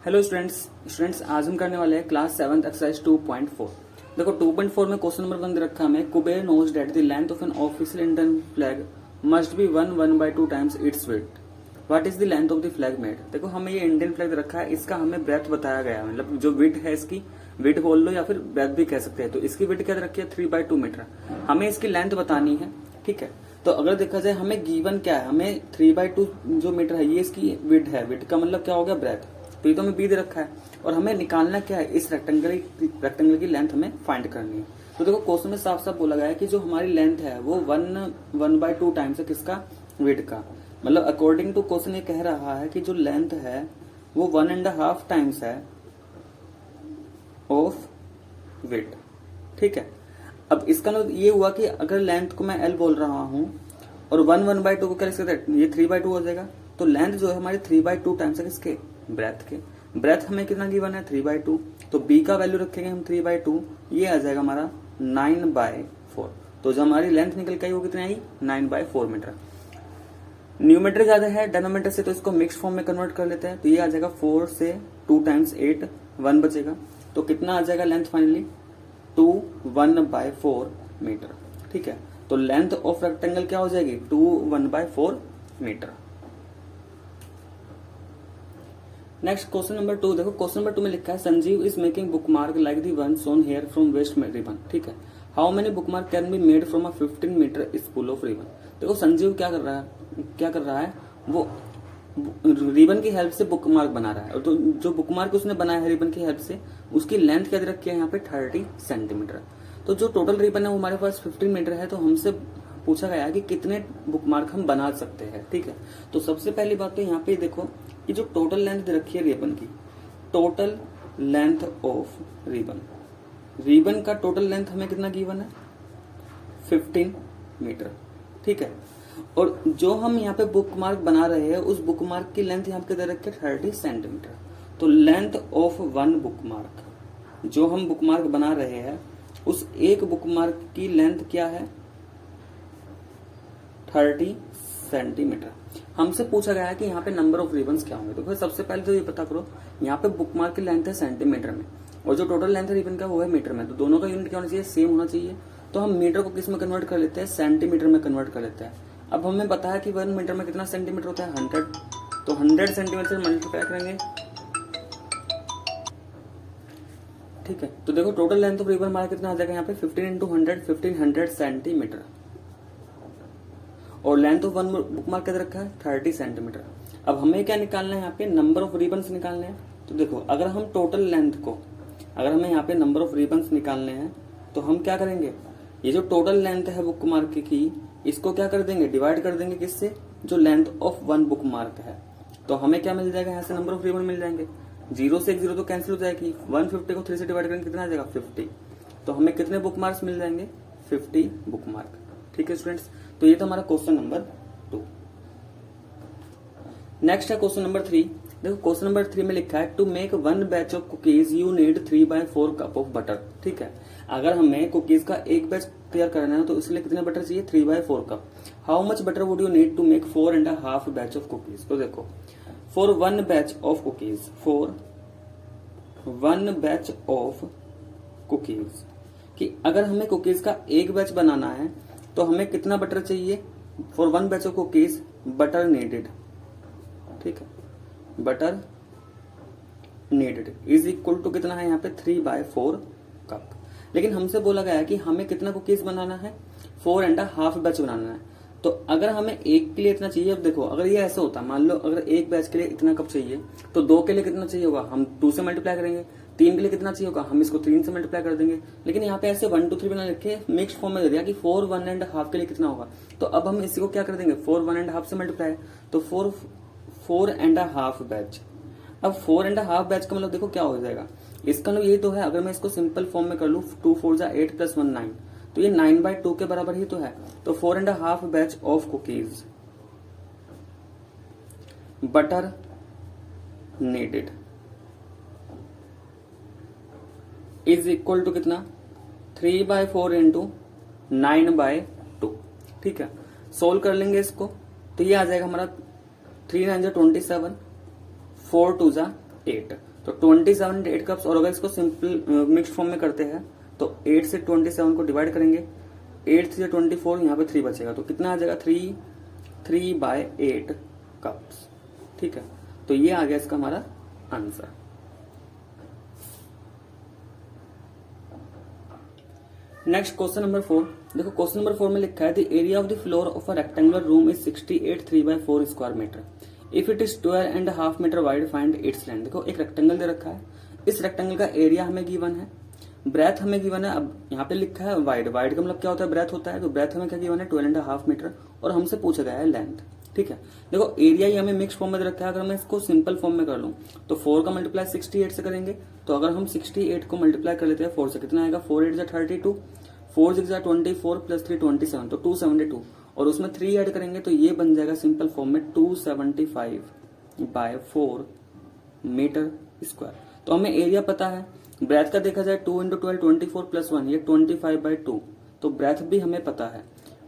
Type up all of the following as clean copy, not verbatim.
Hello students आज हम करने वाले हैं क्लास 7 एक्सरसाइज 2.4। देखो 2.4 में क्वेश्चन नंबर 1 दे रखा है हमें, Kuber knows that the length of an official Indian flag must be 1/2 times its width. What is the length of the flag made. देखो हमें ये इंडियन फ्लैग दे रखा है, इसका हमें ब्रेथ बताया गया है, मतलब जो विड्थ है इसकी विड्थ बोल लो या फिर ब्रेथ भी कह सकते हैं। तो इसकी विड्थ क्या दे रखी है 3/2 मीटर, हमें इसकी लेंथ बतानी है। ठीक है, तो अगर देखा जाए हमें गिवन क्या है, हमें 3/2 जो मीटर है ये इसकी विड्थ है, विड्थ का मतलब क्या हो गया ब्रेथ, तो ये तो हमें बी दे रखा है और हमें निकालना क्या है, इस रेक्टेंगल की लेंथ हमें फाइंड करनी है। तो देखो क्वेश्चन में साफ साफ बोला गया है कि जो हमारी लेंथ है वो 1/2 टाइम्स है किसका, विड्थ का। मतलब अकॉर्डिंग टू क्वेश्चन ये कह रहा है कि जो लेंथ है वो 1.5 टाइम्स है ऑफ विड्थ। ठीक है, अब इसका मतलब ये हुआ कि अगर लेंथ को मैं एल बोल रहा हूं और 1/2 को क्या लिख सकते हैं, ये 3/2 हो जाएगा। तो लेंथ जो है हमारी 3/2 टाइम्स है किसके, ब्रेथ के। ब्रेथ हमें कितना गिवन है 3/2, तो बी का वैल्यू रखेंगे हम 3/2, ये आ जाएगा हमारा 9/4। तो जो हमारी लेंथ निकल के आई वो कितनी आई 9/4 मीटर। न्यूमेटर ज्यादा है डिनोमिनेटर से, तो इसको मिक्स फॉर्म में कन्वर्ट कर लेते हैं। तो ये आ जाएगा 4 से 2 टाइम्स 8, 1 बचेगा। तो कितना आ जाएगा लेंथ फाइनली 1/4 मीटर। ठीक है, तो लेंथ ऑफ रेक्टेंगल क्या हो जाएगी 1/4 मीटर। Next question number 2। देखो क्वेश्चन नंबर 2 में लिखा है Sanjeev is making bookmark like the one shown here from waste ribbon. ठीक है, how many bookmark can be made from a 15 metre spool of ribbon. देखो संजीव क्या कर रहा है वो रिबन की हेल्प से बुकमार्क बना रहा है, और तो जो बुकमार्क उसने बनाया है रिबन की हेल्प से उसकी लेंथ क्या दे रखी है यहाँ पे 30 सेंटीमीटर। तो जो टोटल रिबन है वो हमारे पास 15 मीटर है, तो हमसे पूछा गया है कि कितने बुकमार्क हम बना सकते हैं। ठीक है, तो सबसे पहली बात तो यहाँ पे देखो कि जो टोटल लेंथ दे रखी है रिबन की, टोटल लेंथ ऑफ रिबन का टोटल लेंथ हमें कितना गिवन है 15 मीटर। ठीक है, और जो हम यहाँ पे बुकमार्क बना रहे हैं उस बुकमार्क की लेंथ यहाँ पे दे रखी है 30 सेंटीमीटर। तो लेंथ ऑफ वन बुकमार्क, जो हम बुकमार्क बना रहे हैं उस एक बुकमार्क की लेंथ क्या है 30 सेंटीमीटर। हमसे पूछा गया है कि यहाँ पे नंबर ऑफ रिबन्स क्या होंगे। तो फिर सबसे पहले तो ये पता करो, यहाँ पे बुकमार्क की लेंथ है सेंटीमीटर में और जो टोटल लेंथ है रिबन का वो है मीटर में, तो दोनों का यूनिट क्या होना चाहिए, सेम होना चाहिए। तो हम मीटर को किस में कन्वर्ट कर लेते हैं, सेंटीमीटर में कन्वर्ट कर लेते हैं। अब हमें पता है कि 1 मीटर में कितना सेंटीमीटर होता है 100, तो 100 सेंटीमीटर से मल्टीप्लाई करेंगे। ठीक है, तो देखो टोटल लेंथ ऑफ रिबन हमारा कितना आ जाएगा यहाँ पे 15 × 100 1500 सेंटीमीटर, और लेंथ ऑफ वन बुकमार्क क्या रखा है 30 सेंटीमीटर। अब हमें क्या निकालना है यहाँ पे, नंबर ऑफ रिबन्स निकालने हैं। तो देखो अगर हम टोटल लेंथ को, अगर हमें यहाँ पे नंबर ऑफ रिबन्स निकालने हैं तो हम क्या करेंगे, ये जो टोटल लेंथ है बुकमार्क की इसको क्या कर देंगे, डिवाइड कर देंगे किससे, जो लेंथ ऑफ वन बुकमार्क है। तो हमें क्या मिल जाएगा यहाँ से, नंबर ऑफ रिबन मिल जाएंगे। 0 से 1 0 तो कैंसिल हो जाएगी, 150 को 3 से डिवाइड करेंगे कितना आ जाएगा 50। तो हमें कितने बुकमार्क्स मिल जाएंगे 50 बुकमार्क। ठीक है स्टूडेंट्स, तो ये तो हमारा क्वेश्चन नंबर 2। नेक्स्ट है क्वेश्चन नंबर 3। देखो क्वेश्चन नंबर 3 में लिखा है to make 1 batch of cookies you need 3/4 cup of butter. ठीक है, अगर हमें कुकीज का एक बैच तैयार करना है तो इसलिए कितने बटर चाहिए 3/4 cup. How much butter would you need to make 4.5 batch of cookies. तो देखो for 1 batch of cookies, for 1 batch of cookies, कि अगर हमें कुकीज का एक बैच बनाना है तो हमें कितना बटर चाहिए, for 1 batch of cookies butter needed. ठीक है, butter needed is equal to कितना है यहाँ पे 3/4 कप। लेकिन हमसे बोला गया है कि हमें कितना कुकीज बनाना है 4.5 बैच बनाना है। तो अगर हमें एक के लिए इतना चाहिए, अब देखो अगर ये ऐसा होता, मान लो अगर एक बैच के लिए इतना कप चाहिए तो 2 के लिए कितना चाहिए होगा, हम 2 से मल्टीप्लाई करेंगे। 3 के लिए कितना चाहिए होगा, हम इसको 3 से मल्टीप्लाई कर देंगे। लेकिन यहाँ पे ऐसे 1 2 3 बना लिखे मिक्स फॉर्म में दे दिया कि 4 1.5 के लिए कितना होगा। तो अब हम इसी को क्या कर देंगे 4 1.5 से मल्टीप्लाई, तो 4.5 बैच। अब 4.5 बैच का मतलब देखो क्या हो जाएगा, इसका मतलब ये तो है, अगर मैं इसको सिंपल फॉर्म में कर लूं 2 4 8 + 1 9, तो ये 9/2 के बराबर ही तो है। तो 4.5 batch of cookies butter needed is equal to कितना 3/4 × 9/2। ठीक है, सोल्व कर लेंगे इसको तो ये आ जाएगा हमारा 3 9 27, 4 2 8। तो 27 8 कप्स, और अगर इसको सिंपल मिक्स्ड फॉर्म में करते हैं तो 8 से 27 को डिवाइड करेंगे, 8 से 24, यहाँ पे 3 बचेगा, तो कितना आ जाएगा 3/8 कप्स। ठीक है, तो ये आ गया इसका हमारा आंसर। Next question number 4। देखो क्वेश्चन नंबर 4 में लिखा है the area of the floor of a rectangular room is 68 3/4 square metre. If it is 12.5 metre wide find its length. देखो एक रेक्टेंगल दे रखा है, इस रेक्टेंगल का एरिया हमें गिवन है, ब्रेथ हमें गिवन है। अब यहाँ पे लिखा है वाइड, वाइड का मतलब क्या होता है, ब्रेथ होता है, तो ब्रेथ हमें क्या गिवन है 12.5 मीटर, और हमसे पूछा गया है लेंथ। ठीक है, देखो एरिया ही हमें मिक्स फॉर्म में दे रखा है, अगर मैं इसको सिंपल फॉर्म में कर लूं तो 4 का मल्टीप्लाई 68 से करेंगे, तो अगर हम 68 को मल्टीप्लाई कर लेते हैं 4 से, कितना आएगा 4 8 32, 4 6 24 प्लस 3 27, तो 272, और उसमें 3 ऐड करेंगे तो ये बन जाएगा सिंपल फॉर्म में 275/4 मीटर स्क्वायर। तो हमें एरिया पता है, ब्रेथ का देखा जाए 2 × 12 24 प्लस 1 ये 25/2, तो ब्रेथ भी हमें पता है।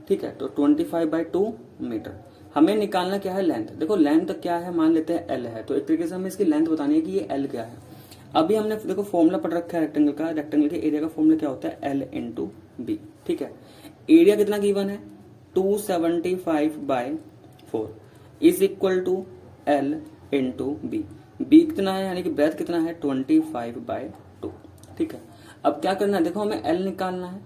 ठीक है, तो 25/2 मीटर। हमें निकालना क्या है लेंथ। देखो लेंथ क्या है, मान लेते हैं L है, तो एक तरीके से हमें इसकी लेंथ बतानी है कि ये L क्या है। अभी हमने देखो फॉर्मूला पढ़ रखा है रेक्टेंगल का, रेक्टेंगल के एरिया का फॉर्मूला क्या होता है L × B। ठीक है, एरिया कितना गिवन है 275/4 is equal to L × B। B कितना है, यानी कि ब्रेथ कितना है 25/2। ठीक है, अब क्या करना है, देखो हमें L निकालना है,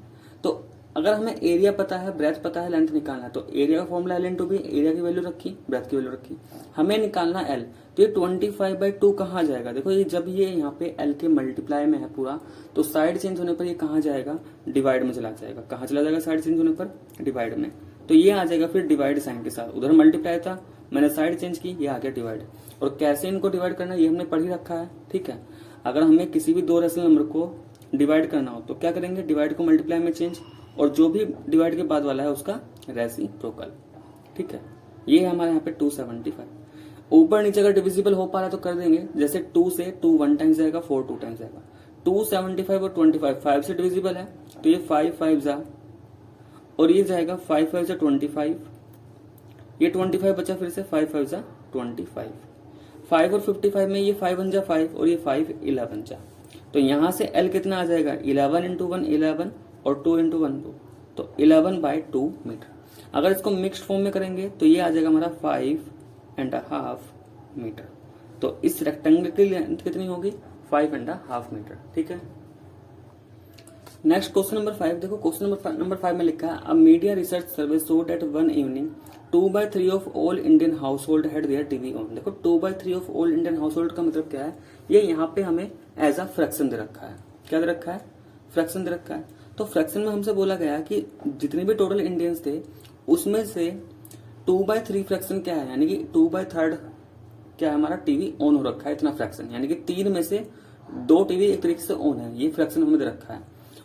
तो अगर हमें एरिया पता है, ब्रेथ पता है, लेंथ निकालना है, तो एरिया का फॉर्मूला L × B, एरिया की वैल्यू रखी, ब्रेथ की वैल्यू रखी, हमें निकालना L। तो ये 25/2 कहाँ जाएगा, देखो ये जब ये यहाँ पे L के मल्टीप्लाई में है पूरा, तो साइड चेंज होने पर ये कहाँ जाएगा, डिवाइड में चला जाएगा। कहाँ चला जाएगा साइड चेंज होने पर, डिवाइड में, तो ये आ जाएगा फिर डिवाइड साइन के साथ। उधर मल्टीप्लाई था, मैंने साइड चेंज की, ये आ गया डिवाइड। और कैसे इनको डिवाइड करना ये हमने पढ़ ही रखा है। ठीक है, अगर हमें किसी भी 2 रेशनल नंबर को डिवाइड करना हो तो क्या करेंगे, डिवाइड को मल्टीप्लाई में चेंज, और जो भी डिवाइड के बाद वाला है उसका रेसिप्रोकल। ठीक है, ये है हमारे यहाँ पे 275। ऊपर नीचे अगर डिविजिबल हो पा रहा है तो कर देंगे, जैसे 2 से 2 1 टाइम्स जाएगा, 4 2 टाइम्स जाएगा, 275 और 25 5 से डिविजिबल है, तो ये 5 5 जा, और ये जाएगा 5 5 से 25, ये 25 बचा, फिर से 5 5 जा 25, 5 और 55 में ये 5 1 जा 5, और ये 5 11 जा, तो यहां से L कितना आ जाएगा 11 × 1 11, और 2 × 1 2, तो 11/2 मीटर। अगर इसको मिक्स्ड फॉर्म में करेंगे तो ये आ जाएगा हमारा 5.5 मीटर। तो इस रेक्टेंगल की लेंथ कितनी होगी 5.5 मीटर। ठीक है, नेक्स्ट क्वेश्चन नंबर 5। देखो क्वेश्चन नंबर 5 में लिखा है a media research survey show that one evening 2/3 of all Indian house hold had there TV on. देखो 2/3 of all Indian house hold का मतलब क्या है, ये यहाँ पे हमें एज अ फ्रैक्शन दे रखा है। क्या दे रखा है, फ्रैक्शन दे रखा है। तो फ्रैक्शन में हमसे बोला गया कि जितने भी टोटल इंडियंस थे उसमें से 2/3 फ्रैक्शन क्या है, यानी कि 2/3 क्या है हमारा टीवी ऑन हो रखा है, इतना फ्रैक्शन, यानी कि 3 में से 2 टीवी एक तरीके से ऑन है, ये फ्रैक्शन हमें दे रखा है।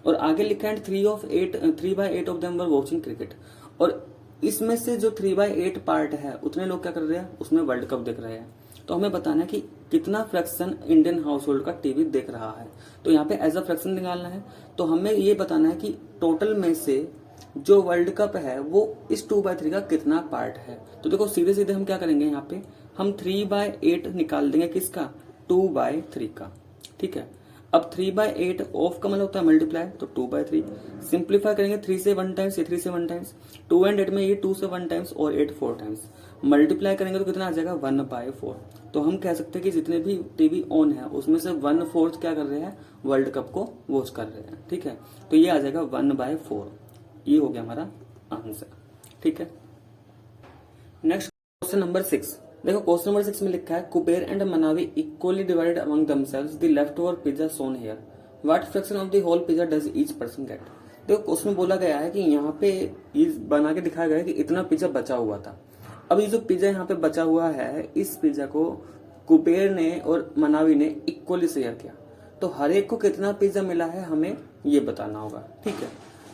और आगे लिखा है 3/8 of them were watching cricket, और इसमें से जो 3/8 पार्ट है उतने लोग क्या कर रहे हैं, उसमें वर्ल्ड कप देख रहे हैं। तो हमें बताना है कि कितना फ्रैक्शन इंडियन हाउस होल्ड का टीवी देख रहा है। तो यहाँ पे एज अ फ्रैक्शन निकालना है, तो हमें ये बताना है कि टोटल में से जो वर्ल्ड कप है वो इस 2/3 का कितना पार्ट है। तो देखो सीधे सीधे हम क्या करेंगे, यहाँ पे हम 3/8 निकाल देंगे, किसका 2/3 का। ठीक है, अब 3/8 ऑफ का मतलब होता है मल्टीप्लाई, तो 2/3 सिंप्लीफाई करेंगे, 3 से 1 टाइम्स, ये 3 से 1 टाइम्स, 2 और 8 में ये 2 से 1 टाइम्स और 8 4 टाइम्स, मल्टीप्लाई करेंगे तो कितना आ जाएगा 1/4। तो हम कह सकते हैं कि जितने भी टीवी ऑन है उसमें से 1/4 क्या कर रहे हैं, वर्ल्ड कप को वॉच कर रहे हैं। ठीक है, तो ये आ जाएगा 1/4, ये हो गया हमारा आंसर। ठीक है, नेक्स्ट क्वेश्चन नंबर 6। देखो क्वेश्चन नंबर 6 में लिखा है Kuber and Manavi equally divided among themselves the left over pizza shown here, what fraction of the whole pizza does each person get. देखो क्वेश्चन में बोला गया है कि यहाँ पे ये बना के दिखाया गया है कि इतना पिज्जा बचा हुआ था। अब ये जो पिज्जा यहाँ पे बचा हुआ है, इस पिज्जा को कुबेर ने और मनावी ने इक्वली शेयर किया, तो हर एक को कितना पिज्जा मिला है हमें ये बताना होगा। ठीक है,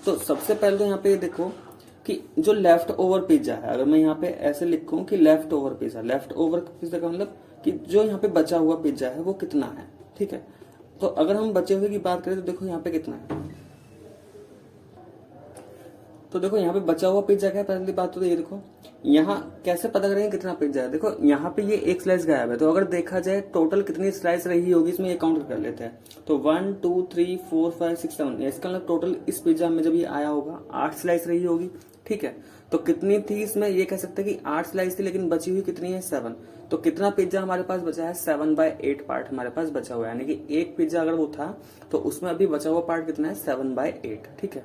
तो सबसे पहले तो यहाँ पे देखो कि जो लेफ्ट ओवर पिज्जा है, अगर मैं यहाँ पे ऐसे लिखूं कि left over pizza, left over pizza का मतलब कि जो यहाँ पे बचा हुआ पिज्जा है वो कितना है। ठीक है, तो अगर हम बचे हुए की बात करें तो देखो यहाँ पे कितना है, तो देखो यहाँ पे बचा हुआ पिज्जा क्या है, पहली बात तो ये देखो यहाँ कैसे पता करेंगे कितना पिज्जा है। देखो यहाँ पे ये एक स्लाइस गायब है, तो अगर देखा जाए टोटल कितनी स्लाइस रही होगी इसमें, ये काउंट कर लेते हैं। तो 1 2 3 4 5 6 7, इसका मतलब टोटल इस पिज्जा में जब ये आया होगा 8 स्लाइस रही होगी। ठीक है, तो कितनी थी इसमें, ये कह सकते हैं कि 8 स्लाइस थी, लेकिन बची हुई कितनी है 7। तो कितना पिज्जा हमारे पास बचा है, 7/8 पार्ट हमारे पास बचा हुआ है। यानी कि एक पिज्जा अगर वो था तो उसमें अभी बचा हुआ पार्ट कितना है, 7/8। ठीक है,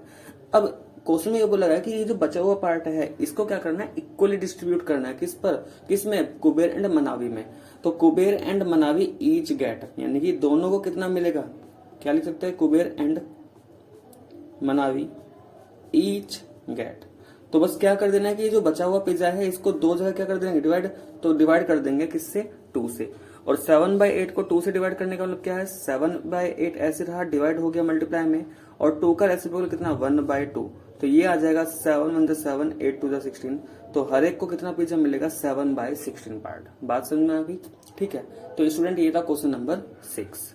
अब क्वेश्चन में ये बोला गया कि ये जो बचा हुआ पार्ट है इसको क्या करना है, इक्वली डिस्ट्रीब्यूट करना है। किस पर, किसमें, कुबेर एंड मनावी में। तो कुबेर एंड मनावी ईच गेट, यानी कि दोनों को कितना मिलेगा, क्या लिख सकते हैं, कुबेर एंड मनावी ईच गेट। तो बस क्या कर देना है कि ये जो बचा हुआ पिज्जा है इसको दो जगह क्या कर देंगे, डिवाइड। तो डिवाइड कर देंगे किससे, 2 से। और 7/8 को 2 से डिवाइड करने का मतलब क्या है, 7/8 ऐसे रहा, डिवाइड हो गया मल्टीप्लाई में, और 2 का रेसिप्रोकल कितना, 1/2। तो ये आ जाएगा 7 1 7 8 2 16। तो हर एक को कितना पिज्जा मिलेगा, 7/16 पार्ट। बात समझ में आ गई। ठीक है, तो स्टूडेंट ये था क्वेश्चन नंबर 6।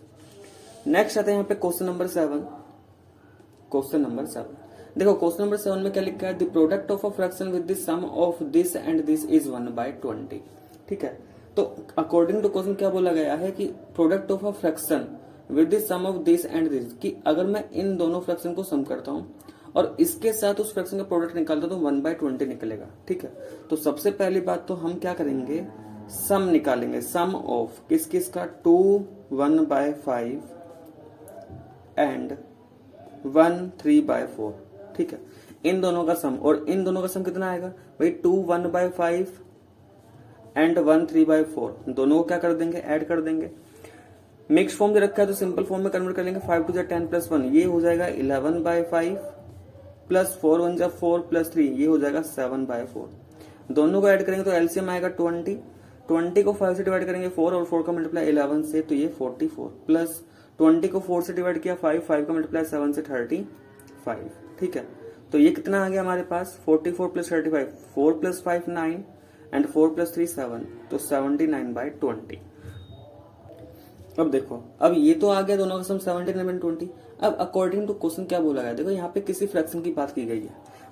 नेक्स्ट आते हैं यहाँ पे क्वेश्चन नंबर 7। क्वेश्चन नंबर 7 देखो, क्वेश्चन नंबर 7 में क्या लिखा है, the product of a fraction with the sum of this and this is 1/20। ठीक है, तो अकॉर्डिंग टू क्वेश्चन क्या बोला गया है कि product of a fraction with the sum of this and this, कि अगर मैं इन दोनों फ्रैक्शन को सम करता हूं और इसके साथ उस फ्रैक्शन का प्रोडक्ट निकालता हूं तो 1/20 निकलेगा। ठीक है, तो सबसे पहली बात तो हम क्या करेंगे, सम निकालेंगे। सम ऑफ किस किस का, 2 1/5 एंड 1 3/4। ठीक है, इन दोनों का सम, और इन दोनों का सम कितना आएगा भाई, 2 1/5 एंड 1 3/4। दोनों को क्या कर देंगे, ऐड कर देंगे। मिक्स फॉर्म जो रखा है तो सिंपल फॉर्म में कन्वर्ट कर लेंगे। 5 2 10 + 1, ये हो जाएगा 11/5 प्लस 4 1 4 प्लस 3, ये हो जाएगा 7/4। दोनों को ऐड करेंगे तो एलसीएम आएगा 20। 20 को 5 से डिवाइड करेंगे 4, और 4 का मल्टीप्लाई 11 से, तो ये 44 प्लस 20 को 4 से डिवाइड किया 5, 5 का मल्टीप्लाई 7 से 35। ठीक है, तो ये कितना आ गया हमारे पास, 44 + 35, 4 + 5 9 एंड 4 + 3 7, तो 79/20। अब देखो, अब ये तो आ गया दोनों का सम 79/20। अब अकॉर्डिंग टू क्वेश्चन क्या बोला गया, देखो यहाँ पे किसी फ्रैक्शन की बात की गई है।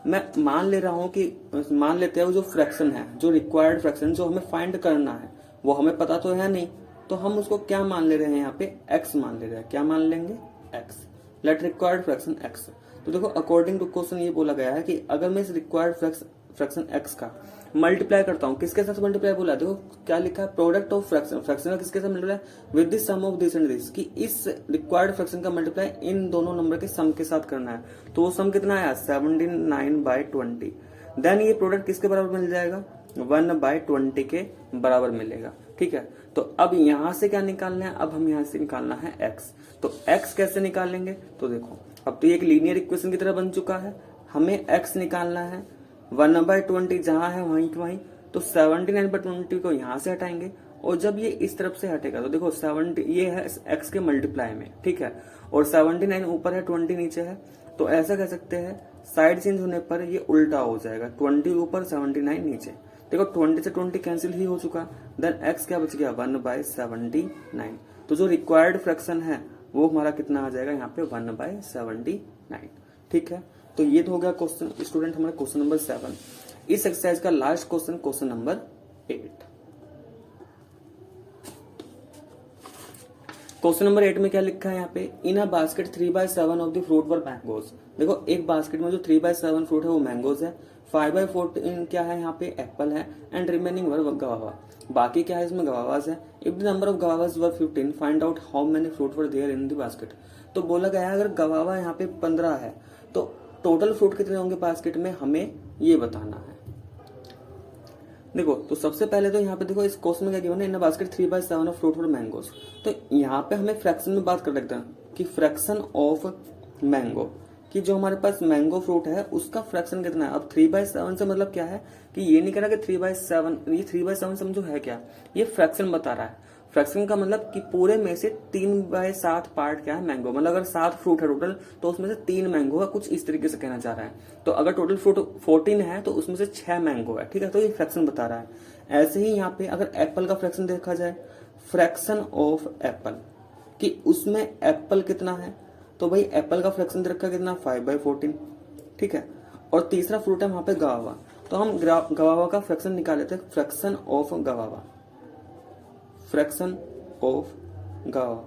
मैं मान ले रहा हूं कि, मान लेते हैं वो जो फ्रैक्शन है, जो रिक्वायर्ड फ्रैक्शन जो हमें फाइंड करना है वो हमें पता तो है नहीं, तो हम उसको क्या मान ले रहे हैं, यहाँ पे x मान ले रहे हैं। क्या मान लेंगे, x। Late required fraction x। तो देखो अकॉर्डिंग टू क्वेश्चन ये बोला गया है कि अगर मैं इस रिक्वायर्ड फ्रैक्शन x का मल्टीप्लाई करता हूं, किसके साथ मल्टीप्लाई बोला, देखो क्या लिखा है, प्रोडक्ट ऑफ फ्रैक्शन। फ्रैक्शन का किसके साथ multiply, with the sum of this and this, कि इस रिक्वायर्ड फ्रैक्शन का मल्टीप्लाई इन दोनों नंबर के सम के साथ करना है। तो वो सम कितना आया, 79/20। देन ये प्रोडक्ट किसके बराबर मिल जाएगा, 1/20 के बराबर मिलेगा। ठीक है, तो अब यहां से क्या निकालना है, अब हम यहां से निकालना है x। तो x कैसे निकालेंगे, तो देखो अब तो ये एक लीनियर इक्वेशन की तरह बन चुका है। हमें x निकालना है, 1/20 जहां है वहीं वहीं, तो 79/20 को यहां से हटाएंगे, और जब ये इस तरफ से हटेगा तो देखो 70 ये है x के मल्टीप्लाई में। ठीक है, और 79 ऊपर है, 20 नीचे है, तो ऐसा कह सकते हैं साइड चेंज होने पर ये उल्टा हो जाएगा, 20 ऊपर 79 नीचे। देखो 20 से 20 कैंसिल ही हो चुका, देन x क्या बच गया, 1/79। तो जो रिक्वायर्ड फ्रैक्शन है वो हमारा कितना आ जाएगा, यहाँ पे 1/79। ठीक है, तो ये तो हो गया क्वेश्चन स्टूडेंट हमारा क्वेश्चन नंबर 7। इस एक्सरसाइज का last question, question number 8। Question number 8 में क्या लिखा है यहाँ पे, in a basket 3/7 of the fruit were mangoes. देखो एक बास्केट में जो 3/7 फ्रूट है वो मैंगोज है, 5/14 क्या है यहाँ पे, एप्पल है, एंड रिमेनिंग वर गवावा। बाकी क्या है इसमें, गवावास है। If the number of guavas were 15, find out how many fruit were there in the basket. तो बोला गया है अगर गवावा यहाँ पे 15 है तो टोटल फ्रूट कितने होंगे बास्केट में, हमें ये बताना है। देखो तो सबसे पहले तो यहाँ पे देखो इस क्वेश्चन में क्या गिवन है, in basket 3/7 of fruit for mangoes. तो यहाँ पे हमें फ्रैक्शन में बात कर लेते हैं कि फ्रैक्शन ऑफ मैंगो, कि जो हमारे पास मैंगो फ्रूट है उसका फ्रैक्शन कितना है। अब 3/7 से मतलब क्या है कि ये नहीं कह रहा कि 3/7, ये 3/7 समझो है क्या, ये फ्रैक्शन बता रहा है। फ्रैक्शन का मतलब कि पूरे में से 3/7 पार्ट क्या है, मैंगो। मतलब अगर 7 फ्रूट है टोटल तो उसमें से 3 मैंगो है, कुछ इस तरीके से कहना चाह रहा है। तो अगर टोटल फ्रूट 14 है तो उसमें से 6 मैंगो है। ठीक है, तो ये फ्रैक्शन बता रहा है। ऐसे ही यहाँ पे अगर एप्पल का फ्रैक्शन देखा जाए, फ्रैक्शन ऑफ एप्पल, कि उसमें एप्पल कितना है, तो भाई एप्पल का फ्रैक्शन रखा कितना, 5/14। ठीक है, और तीसरा फ्रूट है वहां पे गवावा। तो हम गवावा का फ्रैक्शन निकाल लेते हैं, फ्रैक्शन ऑफ गवावा, फ्रैक्शन ऑफ गवावा।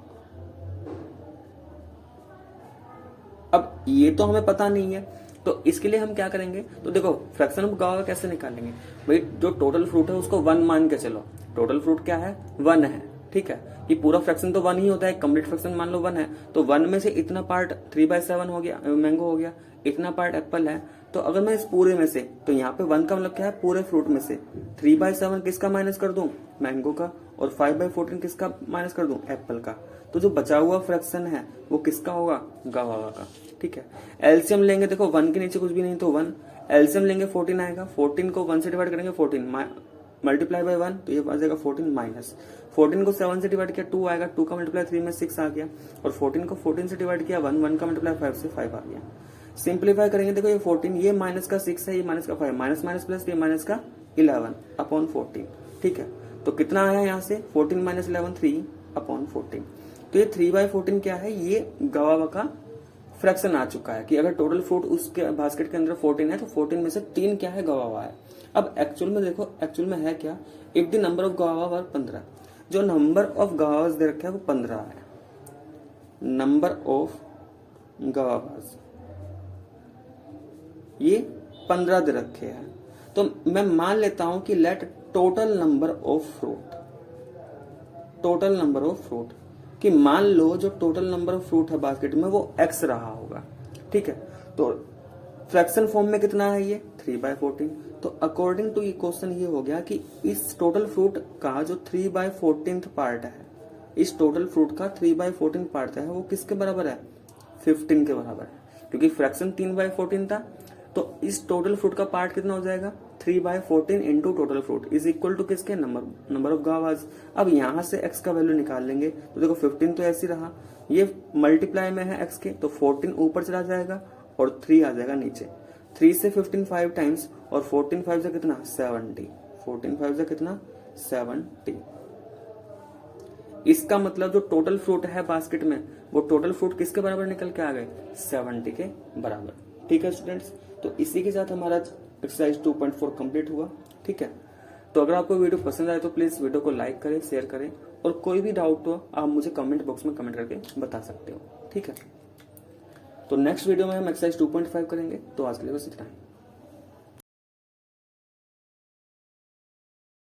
अब ये तो हमें पता नहीं है, तो इसके लिए हम क्या करेंगे, तो देखो फ्रैक्शन ऑफ गवावा कैसे निकालेंगे भाई, जो टोटल फ्रूट है उसको 1 मान के चलो। टोटल फ्रूट क्या है, 1 है, ठीक है, कि पूरा फ्रैक्शन तो 1 ही होता है, कंप्लीट फ्रैक्शन मान लो 1 है, तो 1 में से इतना पार्ट 3/7 हो गया, मैंगो हो गया, इतना पार्ट एप्पल है। तो अगर मैं इस पूरे में से, तो यहाँ पे 1 का मतलब क्या है, पूरे फ्रूट में से 3/7 किसका माइनस कर दूं, मैंगो का, और 5/14 किसका माइनस कर दूं, एप्पल का। तो जो बचा हुआ फ्रैक्शन है वो किसका होगा, गवावा का, ठीक है। एलसीएम लेंगे, देखो 1 के नीचे कुछ भी नहीं तो 1, एलसीएम लेंगे 14 आएगा, 14 को 1 से डिवाइड करेंगे, 14 मल्टीप्लाई बाय 1, तो ये आ जाएगा 14 माइनस 14 को 7 से डिवाइड किया 2 आएगा, 2 का मल्टीप्लाई 3 में 6 आ गया, और 14 को 14 से डिवाइड किया 1, 1 का मल्टीप्लाई 5 से 5 आ गया। सिंप्लीफाई करेंगे, देखो ये 14, ये माइनस का 6 है, ये माइनस का 5, माइनस माइनस प्लस, ये माइनस का 11/14, ठीक है। तो कितना आया यहाँ से, 14 माइनस 11, 3/14। तो ये 3/14 क्या है, ये गवावा का फ्रैक्शन आ चुका है, कि अगर टोटल फ्रूट उसके बास्केट के अंदर 14 है तो 14 में से 3 क्या है, गवावा है। अब एक्चुअल में देखो, एक्चुअल में है क्या, if the number of guava were 15, जो नंबर ऑफ गवावास दे रखा है वो 15 है, नंबर ऑफ गवावास ये 15 दे रखे हैं। तो मैं मान लेता हूं कि let total number of fruit, total number of fruit, कि मान लो जो टोटल नंबर ऑफ फ्रूट है बास्केट में वो x रहा होगा, ठीक है। तो फ्रैक्शन फॉर्म में कितना है ये, 3/14। तो अकॉर्डिंग टू ये क्वेश्चन ये हो गया कि इस टोटल फ्रूट का जो 3/14 पार्ट है, इस टोटल फ्रूट का 3/14 पार्ट है वो किसके बराबर है, 15 के बराबर है, क्योंकि फ्रैक्शन 3/14 था। तो इस टोटल फ्रूट का पार्ट कितना हो जाएगा, 3/14 into total fruit is equal to किसके, नंबर ऑफ गवावास। अब यहां से x का वैल्यू निकाल लेंगे, तो देखो 15 तो ऐसे रहा, ये मल्टीप्लाई में है x के, तो 14 ऊपर चला जाएगा और 3 आ जाएगा नीचे। 3 से 15 5 टाइम्स, और 14 5 से कितना, 70, 14 5 से कितना, 70। इसका मतलब जो टोटल फ्रूट है बास्केट में वो टोटल फ्रूट किसके बराबर निकल के आ गए, 70 के बराबर, ठीक है स्टूडेंट्स। तो इसी के साथ हमारा एक्सरसाइज 2.4 कंप्लीट हुआ, ठीक है। तो अगर आपको वीडियो पसंद आए तो प्लीज वीडियो को लाइक करें, शेयर करें, और कोई भी डाउट हो आप मुझे कमेंट बॉक्स में कमेंट करके बता सकते हो, ठीक है। तो नेक्स्ट वीडियो में हम एक्सरसाइज 2.5 करेंगे। तो आज के लिए बस इतना ही।